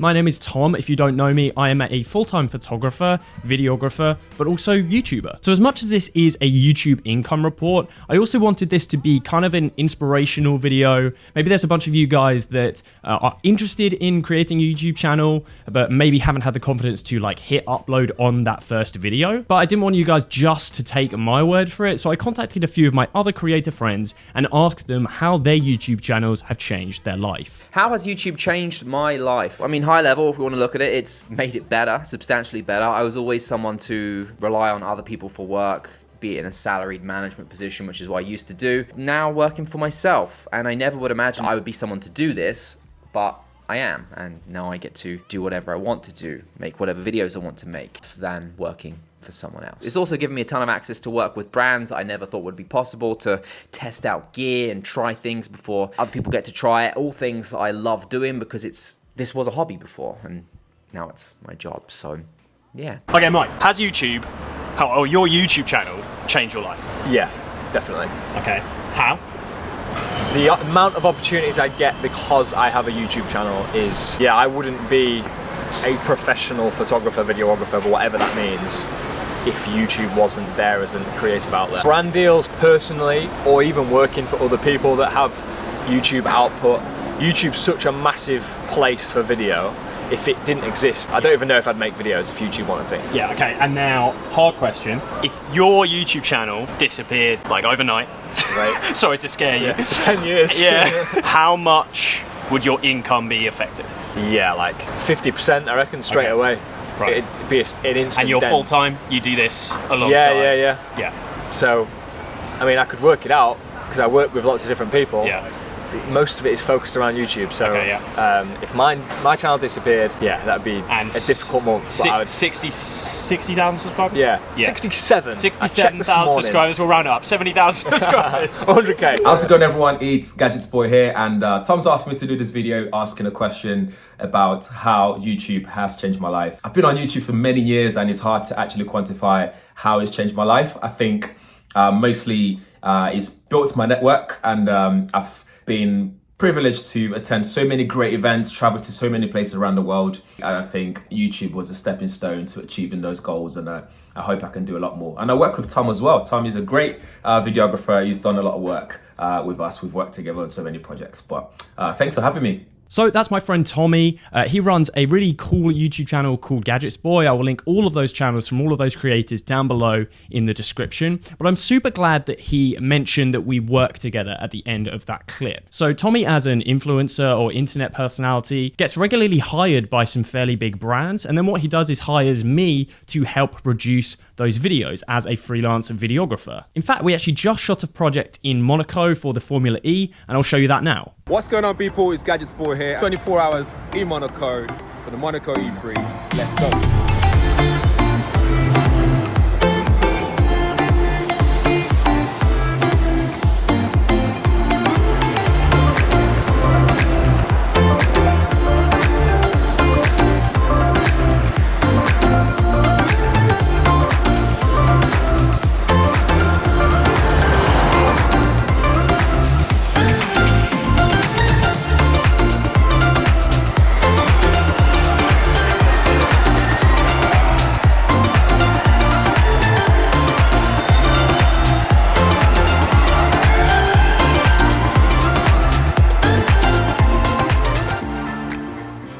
My name is Tom. If you don't know me, I am a full-time photographer, videographer, but also YouTuber. So as much as this is a YouTube income report, I also wanted this to be kind of an inspirational video. Maybe there's a bunch of you guys that are interested in creating a YouTube channel, but maybe haven't had the confidence to like hit upload on that first video. But I didn't want you guys just to take my word for it. So I contacted a few of my other creator friends and asked them how their YouTube channels have changed their life. How has YouTube changed my life? I mean, high level, if we want to look at it, it's made it better, substantially better. I was always someone to rely on other people for work, be it in a salaried management position, which is what I used to do. Now working for myself, and I never would imagine I would be someone to do this, but I am, and now I get to do whatever I want to do, make whatever videos I want to make, than working for someone else. It's also given me a ton of access to work with brands I never thought would be possible, to test out gear and try things before other people get to try it. All things I love doing because this was a hobby before, and now it's my job, so yeah. Okay, Mike, has YouTube, or your YouTube channel, changed your life? Yeah, definitely. Okay, how? The amount of opportunities I get because I have a YouTube channel is, yeah, I wouldn't be a professional photographer, videographer, but whatever that means, if YouTube wasn't there as a creative outlet. Brand deals personally, or even working for other people that have YouTube output. YouTube's such a massive place for video. If it didn't exist, I don't even know if I'd make videos if YouTube weren't a thing. Yeah, okay, and now, hard question. If your YouTube channel disappeared, like overnight, right. Sorry to scare you. Yeah, for 10 years. Yeah. How much would your income be affected? Yeah, like 50%, I reckon, straight away. Right. It'd be an instant And you're dent. full-time, you do this alongside? Yeah. So, I mean, I could work it out, because I work with lots of different people. Yeah. Most of it is focused around YouTube, so okay, yeah. If my channel disappeared, yeah, that'd be a difficult month. 60,000 subscribers? Yeah. 67. 67,000 subscribers, we'll round it up. 70,000 subscribers. 100k. How's it going, everyone? It's Gadgets Boy here, and Tom's asked me to do this video asking a question about how YouTube has changed my life. I've been on YouTube for many years, and it's hard to actually quantify how it's changed my life. I think mostly it's built my network, and I've been privileged to attend so many great events, travel to so many places around the world. And I think YouTube was a stepping stone to achieving those goals. And I hope I can do a lot more. And I work with Tom as well. Tom is a great videographer. He's done a lot of work with us. We've worked together on so many projects. But thanks for having me. So that's my friend Tommy. He runs a really cool YouTube channel called Gadgets Boy. I will link all of those channels from all of those creators down below in the description. But I'm super glad that he mentioned that we work together at the end of that clip. So Tommy, as an influencer or internet personality, gets regularly hired by some fairly big brands. And then what he does is hires me to help produce those videos as a freelance videographer. In fact, we actually just shot a project in Monaco for the Formula E, and I'll show you that now. What's going on, people? It's Gadgets Boy here. 24 hours in Monaco for the Monaco E3. Let's go.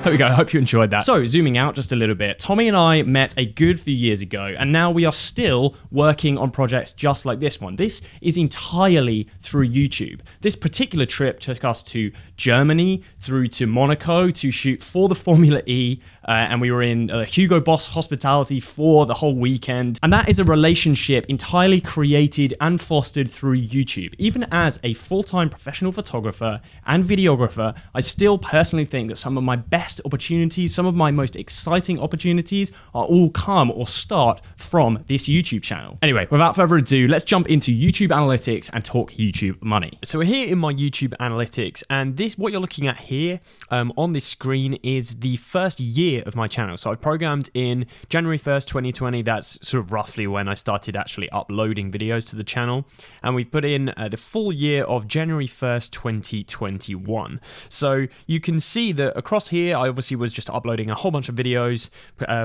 There we go, I hope you enjoyed that. So, zooming out just a little bit, Tommy and I met a good few years ago, and now we are still working on projects just like this one. This is entirely through YouTube. This particular trip took us to Germany, through to Monaco to shoot for the Formula E, and we were in Hugo Boss hospitality for the whole weekend. And that is a relationship entirely created and fostered through YouTube. Even as a full-time professional photographer and videographer, I still personally think that some of my best opportunities, some of my most exciting opportunities are all come or start from this YouTube channel. Anyway, without further ado, let's jump into YouTube analytics and talk YouTube money. So we're here in my YouTube analytics, and this, what you're looking at here on this screen, is the first year of my channel. So I programmed in January 1st, 2020. That's sort of roughly when I started actually uploading videos to the channel. And we've put in the full year of January 1st, 2021. So you can see that across here, I obviously was just uploading a whole bunch of videos,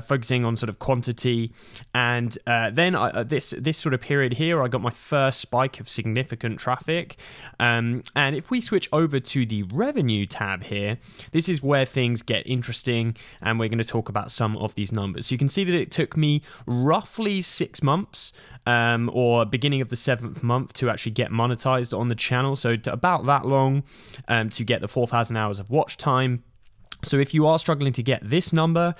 focusing on sort of quantity. And then this sort of period here, I got my first spike of significant traffic. And if we switch over to the revenue tab here, this is where things get interesting, and we're going to talk about some of these numbers. So you can see that it took me roughly 6 months, or beginning of the 7th month, to actually get monetized on the channel. So about that long to get the 4,000 hours of watch time. So if you are struggling to get this number,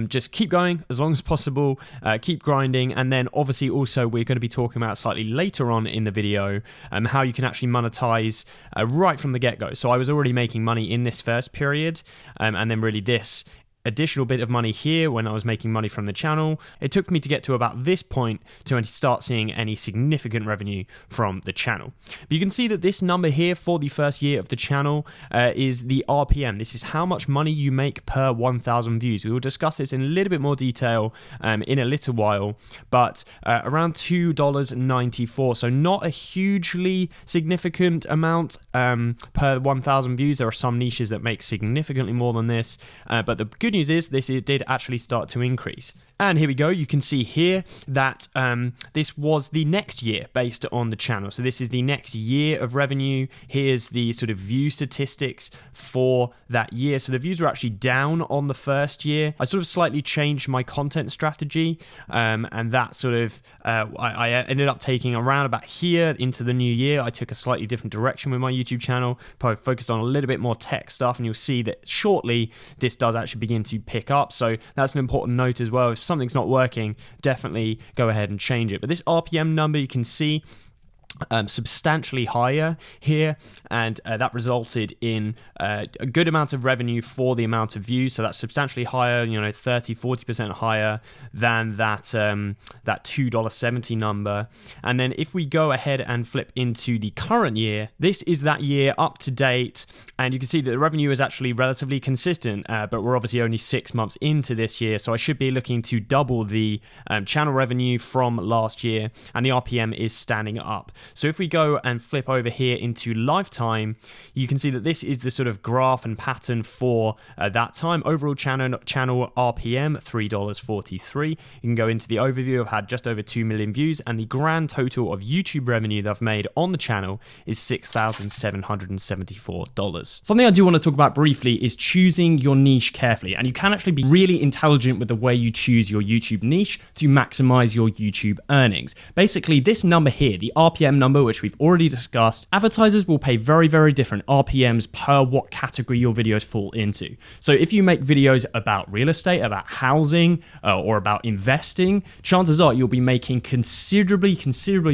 just keep going as long as possible, keep grinding, and then obviously also we're going to be talking about slightly later on in the video how you can actually monetize right from the get-go. So I was already making money in this first period, and then really this additional bit of money here when I was making money from the channel. It took me to get to about this point to start seeing any significant revenue from the channel. But you can see that this number here for the first year of the channel is the RPM. This is how much money you make per 1,000 views. We will discuss this in a little bit more detail in a little while, but around $2.94. So not a hugely significant amount per 1,000 views. There are some niches that make significantly more than this, but the good news is it did actually start to increase. And here we go. You can see here that this was the next year based on the channel. So this is the next year of revenue. Here's the sort of view statistics for that year. So the views were actually down on the first year. I sort of slightly changed my content strategy, and that sort of I ended up taking around about here into the new year. I took a slightly different direction with my YouTube channel, probably focused on a little bit more tech stuff, and you'll see that shortly this does actually begin to pick up. So that's an important note as well. If something's not working, definitely go ahead and change it. But this RPM number, you can see substantially higher here, and that resulted in a good amount of revenue for the amount of views. So that's substantially higher, 30-40% higher than that $2.70 number. And then if we go ahead and flip into the current year, this is that year up to date, and you can see that the revenue is actually relatively consistent, but we're obviously only 6 months into this year, so I should be looking to double the channel revenue from last year, and the RPM is standing up. So if we go and flip over here into lifetime, you can see that this is the sort of graph and pattern for that time. Overall channel RPM, $3.43. You can go into the overview. I've had just over 2 million views, and the grand total of YouTube revenue that I've made on the channel is $6,774. Something I do want to talk about briefly is choosing your niche carefully, and you can actually be really intelligent with the way you choose your YouTube niche to maximize your YouTube earnings. Basically, this number here, the RPM number, which we've already discussed, advertisers will pay very, very different RPMs per what category your videos fall into. So if you make videos about real estate, about housing, or about investing, chances are you'll be making considerably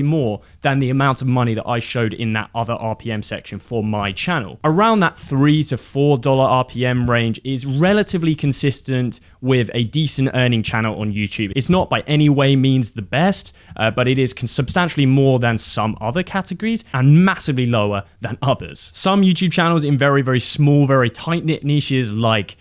more than the amount of money that I showed in that other RPM section for my channel. Around that $3 to $4 RPM range is relatively consistent with a decent earning channel on YouTube. It's not by any way means the best, but it is substantially more than some other categories and massively lower than others. Some YouTube channels in very, very small, very tight-knit niches like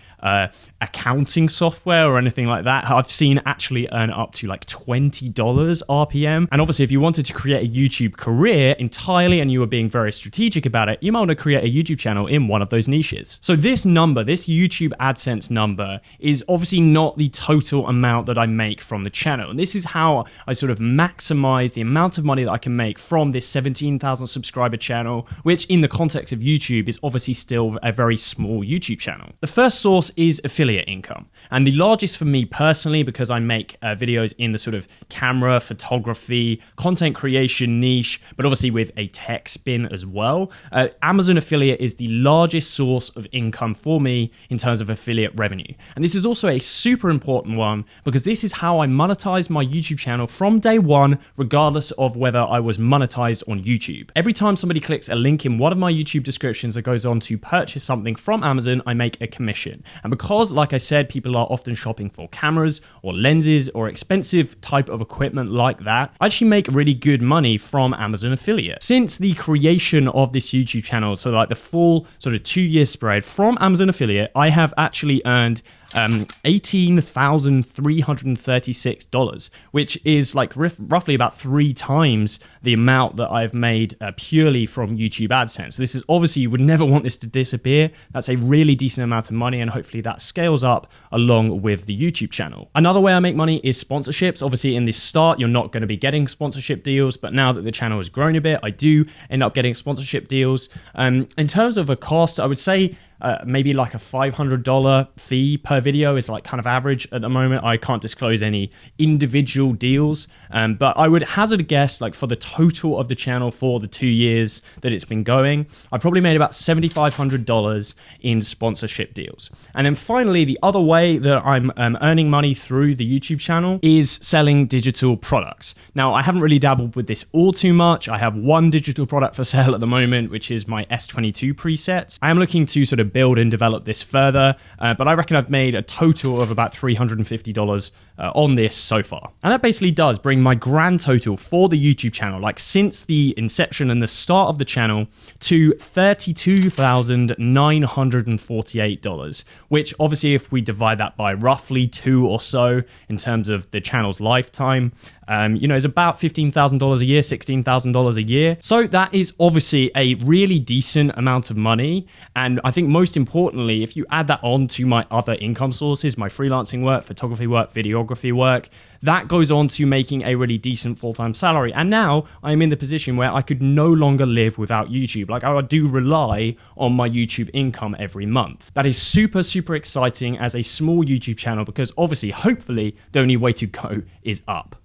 accounting software or anything like that, I've seen actually earn up to like $20 RPM. And obviously, if you wanted to create a YouTube career entirely and you were being very strategic about it, you might want to create a YouTube channel in one of those niches. So this number, this YouTube AdSense number, is obviously not the total amount that I make from the channel. And this is how I sort of maximize the amount of money that I can make from this 17,000 subscriber channel, which in the context of YouTube is obviously still a very small YouTube channel. The first source is affiliate income, and the largest for me personally, because I make videos in the sort of camera, photography, content creation niche, but obviously with a tech spin as well. Amazon affiliate is the largest source of income for me in terms of affiliate revenue, and this is also a super important one because this is how I monetize my YouTube channel from day one, regardless of whether I was monetized on YouTube. Every time somebody clicks a link in one of my YouTube descriptions that goes on to purchase something from Amazon, I make a commission. And because, like I said, people are often shopping for cameras or lenses or expensive type of equipment like that, I actually make really good money from Amazon affiliate. Since the creation of this YouTube channel, so like the full sort of 2-year spread from Amazon affiliate, I have actually earned $18,336, which is like roughly about 3 times the amount that I've made purely from YouTube AdSense. So this is obviously, you would never want this to disappear. That's a really decent amount of money, and hopefully that scales up along with the YouTube channel. Another way I make money is sponsorships. Obviously in this start, you're not going to be getting sponsorship deals, but now that the channel has grown a bit, I do end up getting sponsorship deals. In terms of a cost, I would say maybe like a $500 fee per video is like kind of average at the moment. I can't disclose any individual deals, but I would hazard a guess, like for the total of the channel for the 2 years that it's been going, I probably made about $7,500 in sponsorship deals. And then finally, the other way that I'm earning money through the YouTube channel is selling digital products. Now, I haven't really dabbled with this all too much. I have one digital product for sale at the moment, which is my S22 presets. I am looking to sort of build and develop this further, but I reckon I've made a total of about $350 on this so far. And that basically does bring my grand total for the YouTube channel, like since the inception and the start of the channel, to $32,948, which obviously if we divide that by roughly 2 or so in terms of the channel's lifetime, is about $15,000 a year, $16,000 a year. So that is obviously a really decent amount of money. And I think most importantly, if you add that on to my other income sources, my freelancing work, photography work, videography work, that goes on to making a really decent full-time salary. And now I'm in the position where I could no longer live without YouTube. Like, I do rely on my YouTube income every month. That is super, super exciting as a small YouTube channel, because obviously, hopefully, the only way to go is up.